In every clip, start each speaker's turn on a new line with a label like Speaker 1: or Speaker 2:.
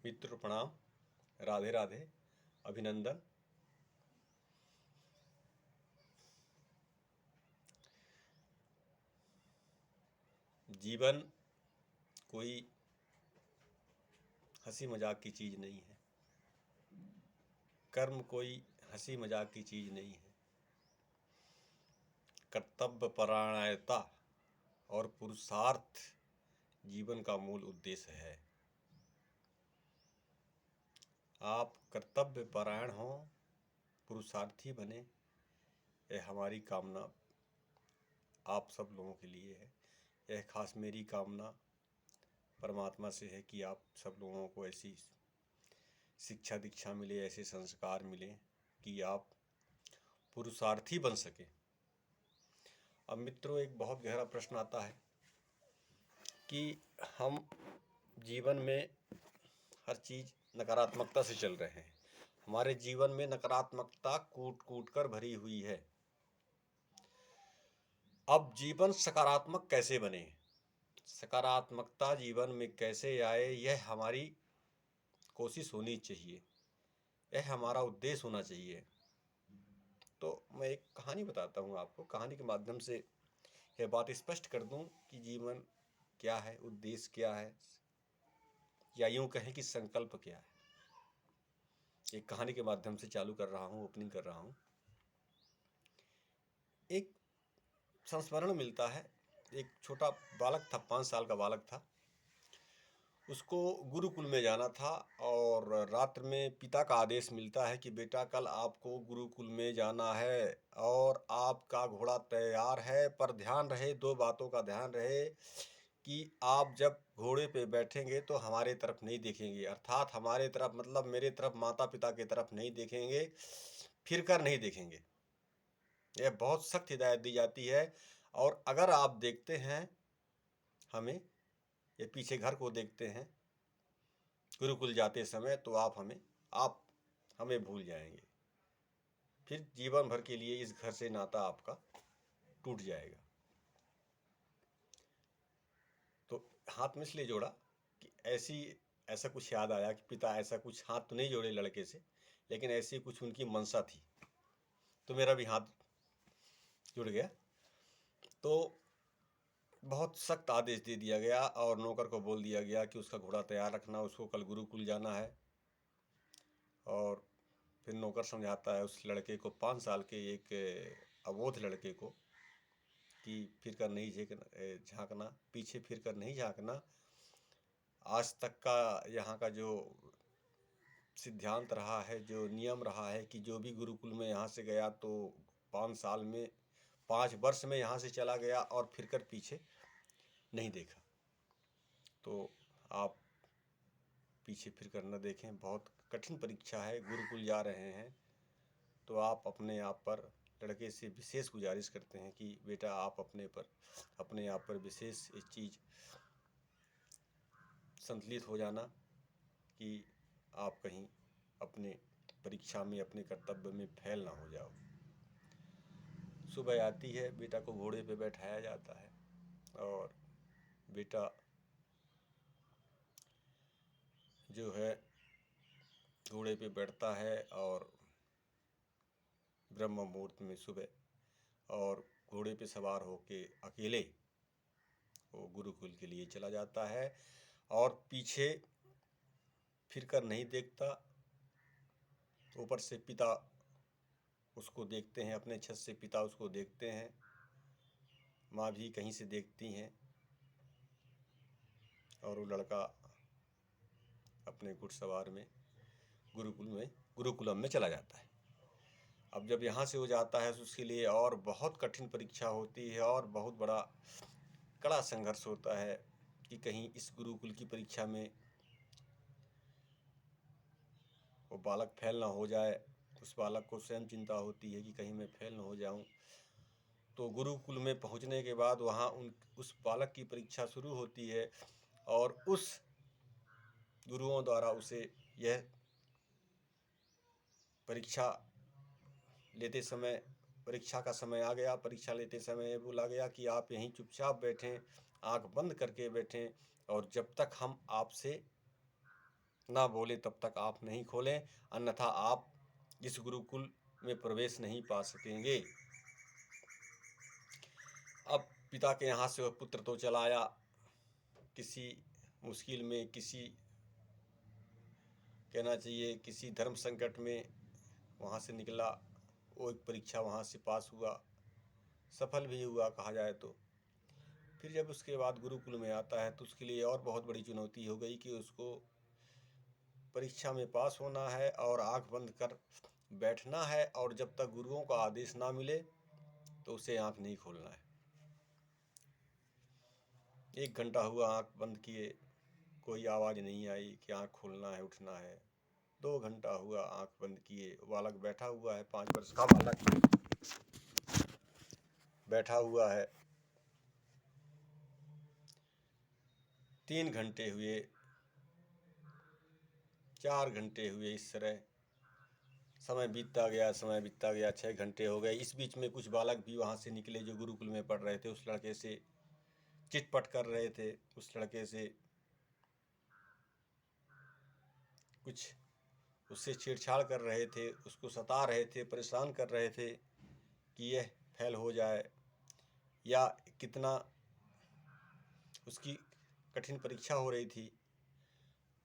Speaker 1: मित्र प्रणाम। राधे राधे। अभिनंदन। जीवन कोई हंसी मजाक की चीज़ नहीं है। कर्म कोई हंसी मजाक की चीज़ नहीं है। कर्तव्य परायणता और पुरुषार्थ जीवन का मूल उद्देश्य है। आप कर्तव्य परायण हो, पुरुषार्थी बने, यह हमारी कामना आप सब लोगों के लिए है। यह खास मेरी कामना परमात्मा से है कि आप सब लोगों को ऐसी शिक्षा दीक्षा मिले, ऐसे संस्कार मिले कि आप पुरुषार्थी बन सके। अब मित्रों, एक बहुत गहरा प्रश्न आता है कि हम जीवन में हर चीज़ नकारात्मकता से चल रहे हैं। हमारे जीवन में नकारात्मकता कूट कूट कर भरी हुई है। अब जीवन सकारात्मक कैसे बने, सकारात्मकता जीवन में कैसे आए, यह हमारी कोशिश होनी चाहिए, यह हमारा उद्देश्य होना चाहिए। तो मैं एक कहानी बताता हूँ आपको। कहानी के माध्यम से यह बात स्पष्ट कर दूँ कि जीवन क्या है, उद्देश्य क्या है, या यूँ कहें कि संकल्प क्या है। एक कहानी के माध्यम से चालू कर रहा हूँ, ओपनिंग कर रहा हूँ। एक संस्मरण मिलता है। एक छोटा बालक था, 5 साल का बालक था। उसको गुरुकुल में जाना था और रात्र में पिता का आदेश मिलता है कि बेटा कल आपको गुरुकुल में जाना है और आपका घोड़ा तैयार है, पर ध्यान रहे, 2 बातों का ध्यान रहे कि आप जब घोड़े पे बैठेंगे तो हमारे तरफ नहीं देखेंगे, अर्थात हमारे तरफ मतलब मेरे तरफ, माता पिता की तरफ नहीं देखेंगे, फिर कर नहीं देखेंगे। यह बहुत सख्त हिदायत दी जाती है। और अगर आप देखते हैं हमें, ये पीछे घर को देखते हैं गुरुकुल जाते समय, तो आप हमें भूल जाएंगे, फिर जीवन भर के लिए इस घर से नाता आपका टूट जाएगा। तो हाथ में इसलिए जोड़ा कि ऐसा कुछ याद आया कि पिता ऐसा कुछ हाथ तो नहीं जोड़े लड़के से, लेकिन ऐसी कुछ उनकी मनसा थी, तो मेरा भी हाथ जुड़ गया। तो बहुत सख्त आदेश दे दिया गया और नौकर को बोल दिया गया कि उसका घोड़ा तैयार रखना, उसको कल गुरुकुल जाना है। और फिर नौकर समझाता है उस लड़के को, 5 साल के एक अबोध लड़के को, कि फिर कर नहीं झांकना, पीछे फिर कर नहीं झांकना। आज तक का यहाँ का जो सिद्धांत रहा है, जो नियम रहा है कि जो भी गुरुकुल में यहाँ से गया तो 5 वर्ष में यहाँ से चला गया और फिर कर पीछे नहीं देखा। तो आप पीछे फिर कर न देखें। बहुत कठिन परीक्षा है, गुरुकुल जा रहे हैं, तो आप अपने आप पर, लड़के से विशेष गुजारिश करते हैं कि बेटा आप अपने आप पर विशेष इस चीज़ संतुलित हो जाना कि आप कहीं अपने परीक्षा में, अपने कर्तव्य में फेल ना हो जाओ। सुबह आती है, बेटा को घोड़े पे बैठाया जाता है और बेटा जो है घोड़े पे बैठता है और ब्रह्म मुहूर्त में सुबह, और घोड़े पे सवार होके अकेले वो गुरुकुल के लिए चला जाता है। और पीछे फिर कर नहीं देखता। ऊपर से पिता उसको देखते हैं, अपने छत से पिता उसको देखते हैं, माँ भी कहीं से देखती हैं, और वो लड़का अपने घुड़सवार में गुरुकुलम में चला जाता है। अब जब यहाँ से हो जाता है तो उसके लिए और बहुत कठिन परीक्षा होती है और बहुत बड़ा कड़ा संघर्ष होता है कि कहीं इस गुरुकुल की परीक्षा में वो बालक फेल ना हो जाए। उस बालक को स्वयं चिंता होती है कि कहीं मैं फेल ना हो जाऊं। तो गुरुकुल में पहुंचने के बाद वहाँ उस बालक की परीक्षा शुरू होती है और उस गुरुओं द्वारा उसे यह परीक्षा लेते समय, परीक्षा का समय आ गया, परीक्षा लेते समय बोला गया कि आप यहीं चुपचाप बैठें, आंख बंद करके बैठें, और जब तक हम आपसे ना बोले तब तक आप नहीं खोलें, अन्यथा आप इस गुरुकुल में प्रवेश नहीं पा सकेंगे। अब पिता के यहाँ से वह पुत्र तो चला आया, किसी मुश्किल में, किसी कहना चाहिए किसी धर्म संकट में वहाँ से निकला। वो एक परीक्षा वहाँ से पास हुआ, सफल भी हुआ कहा जाए तो। फिर जब उसके बाद गुरुकुल में आता है तो उसके लिए और बहुत बड़ी चुनौती हो गई कि उसको परीक्षा में पास होना है और आंख बंद कर बैठना है, और जब तक गुरुओं का आदेश ना मिले तो उसे आंख नहीं खोलना है। 1 घंटा हुआ आंख बंद किए, कोई आवाज़ नहीं आई कि आंख खोलना है, उठना है। 2 घंटा हुआ आंख बंद किए, बालक बैठा हुआ है, 5 वर्ष का बालक बैठा हुआ है। 3 घंटे हुए, 4 घंटे हुए, इस तरह समय बीतता गया, समय बीतता गया। 6 घंटे हो गए। इस बीच में कुछ बालक भी वहाँ से निकले जो गुरुकुल में पढ़ रहे थे। उस लड़के से चिटपट कर रहे थे, उस लड़के से कुछ उससे छेड़छाड़ कर रहे थे, उसको सता रहे थे, परेशान कर रहे थे कि यह फेल हो जाए, या कितना उसकी कठिन परीक्षा हो रही थी।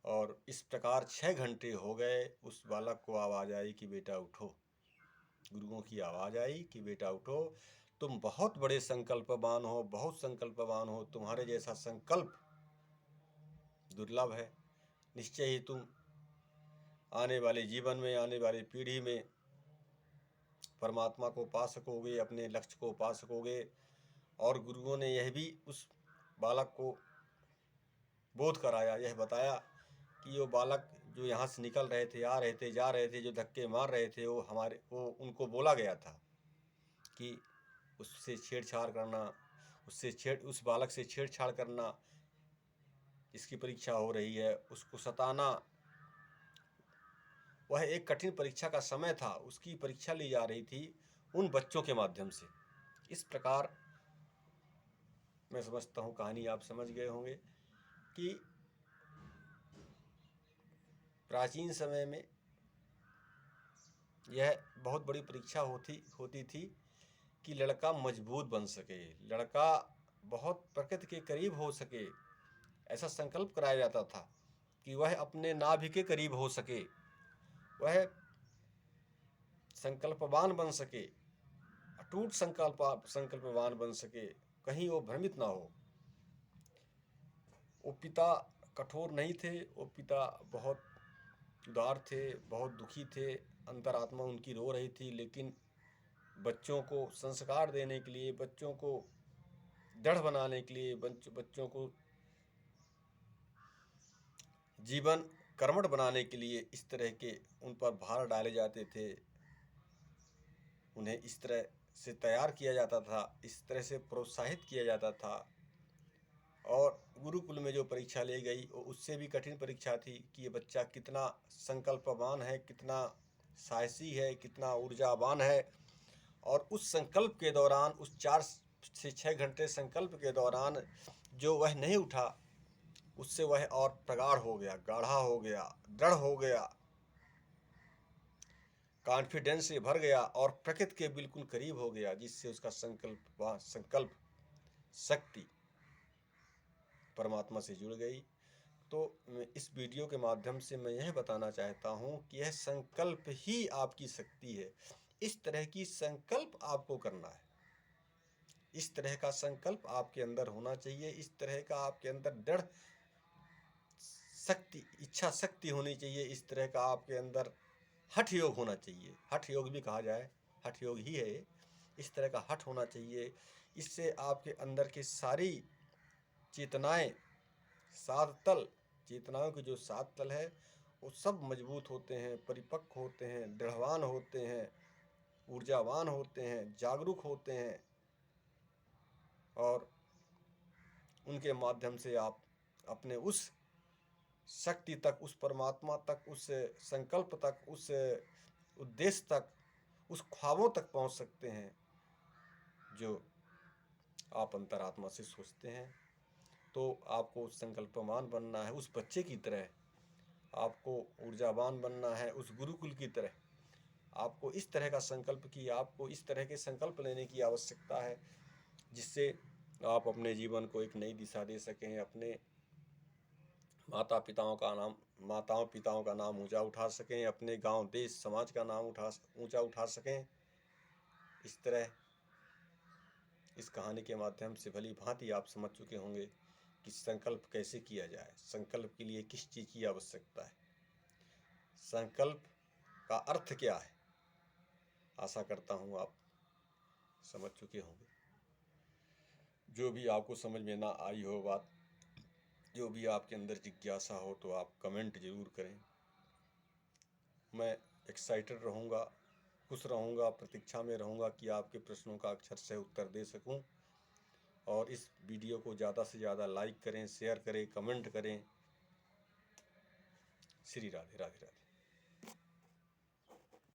Speaker 1: और इस प्रकार 6 घंटे हो गए। उस बालक को आवाज़ आई कि बेटा उठो। गुरुओं की आवाज़ आई कि बेटा उठो, तुम बहुत बड़े संकल्पवान हो, बहुत संकल्पवान हो, तुम्हारे जैसा संकल्प दुर्लभ है। निश्चय ही तुम आने वाले जीवन में, आने वाली पीढ़ी में परमात्मा को पा सकोगे, अपने लक्ष्य को पा सकोगे। और गुरुओं ने यह भी उस बालक को बोध कराया, यह बताया कि वो बालक जो यहाँ से निकल रहे थे, आ रहे थे, जा रहे थे, जो धक्के मार रहे थे, वो उनको बोला गया था कि उससे छेड़छाड़ करना, उस बालक से छेड़छाड़ करना, इसकी परीक्षा हो रही है, उसको सताना। वह एक कठिन परीक्षा का समय था, उसकी परीक्षा ली जा रही थी उन बच्चों के माध्यम से। इस प्रकार मैं समझता हूँ कहानी आप समझ गए होंगे कि प्राचीन समय में यह बहुत बड़ी परीक्षा होती थी कि लड़का मजबूत बन सके, लड़का बहुत प्रकृति के करीब हो सके। ऐसा संकल्प कराया जाता था कि वह अपने नाभि के करीब हो सके, वह संकल्पवान बन सके, अटूट संकल्पवान बन सके, कहीं वो भ्रमित ना हो। वो पिता कठोर नहीं थे, वो पिता बहुत उदार थे, बहुत दुखी थे, अंतरात्मा उनकी रो रही थी, लेकिन बच्चों को संस्कार देने के लिए, बच्चों को दृढ़ बनाने के लिए, बच्चों को जीवन कर्मठ बनाने के लिए इस तरह के उन पर भार डाले जाते थे, उन्हें इस तरह से तैयार किया जाता था, इस तरह से प्रोत्साहित किया जाता था। और गुरुकुल में जो परीक्षा ली गई वो उससे भी कठिन परीक्षा थी कि ये बच्चा कितना संकल्पवान है, कितना साहसी है, कितना ऊर्जावान है। और उस संकल्प के दौरान, उस 4 से 6 घंटे संकल्प के दौरान जो वह नहीं उठा, उससे वह और प्रगाढ़ हो गया, गाढ़ा हो गया, दृढ़ हो गया, कॉन्फिडेंस से भर गया और प्रकृति के बिल्कुल करीब हो गया, जिससे उसका संकल्प शक्ति परमात्मा से जुड़ गई। तो इस वीडियो के माध्यम से मैं यह बताना चाहता हूँ कि यह संकल्प ही आपकी शक्ति है। इस तरह की संकल्प आपको करना है, इस तरह का संकल्प आपके अंदर होना चाहिए, इस तरह का आपके अंदर दृढ़ शक्ति, इच्छा शक्ति होनी चाहिए, इस तरह का आपके अंदर हठ योग होना चाहिए। हठ योग भी कहा जाए, हठ योग ही है। इस तरह का हठ होना चाहिए। इससे आपके अंदर की सारी चेतनाएं, 7 तल, चेतनाओं के जो 7 तल है वो सब मजबूत होते हैं, परिपक्व होते हैं, दृढ़वान होते हैं, ऊर्जावान होते हैं, जागरूक होते हैं। और उनके माध्यम से आप अपने उस शक्ति तक, उस परमात्मा तक, उस संकल्प तक, उस उद्देश्य तक, उस ख्वाबों तक पहुंच सकते हैं जो आप अंतरात्मा से सोचते हैं। तो आपको संकल्पवान बनना है, उस बच्चे की तरह आपको ऊर्जावान बनना है उस गुरुकुल की तरह, आपको इस तरह का संकल्प की, आपको इस तरह के संकल्प लेने की आवश्यकता है जिससे आप अपने जीवन को एक नई दिशा दे सकें, अपने माताओं पिताओं का नाम ऊंचा उठा सकें, अपने गांव देश समाज का नाम ऊंचा उठा सकें। इस तरह इस कहानी के माध्यम से भली भांति आप समझ चुके होंगे कि संकल्प कैसे किया जाए, संकल्प के लिए किस चीज़ की आवश्यकता है, संकल्प का अर्थ क्या है। आशा करता हूँ आप समझ चुके होंगे। जो भी आपको समझ में ना आई हो बात, जो भी आपके अंदर जिज्ञासा हो, तो आप कमेंट ज़रूर करें। मैं एक्साइटेड रहूँगा, खुश रहूँगा, प्रतीक्षा में रहूँगा कि आपके प्रश्नों का अक्षर से उत्तर दे सकूँ। और इस वीडियो को ज़्यादा से ज़्यादा लाइक करें, शेयर करें, कमेंट करें। श्री राधे राधे राधे।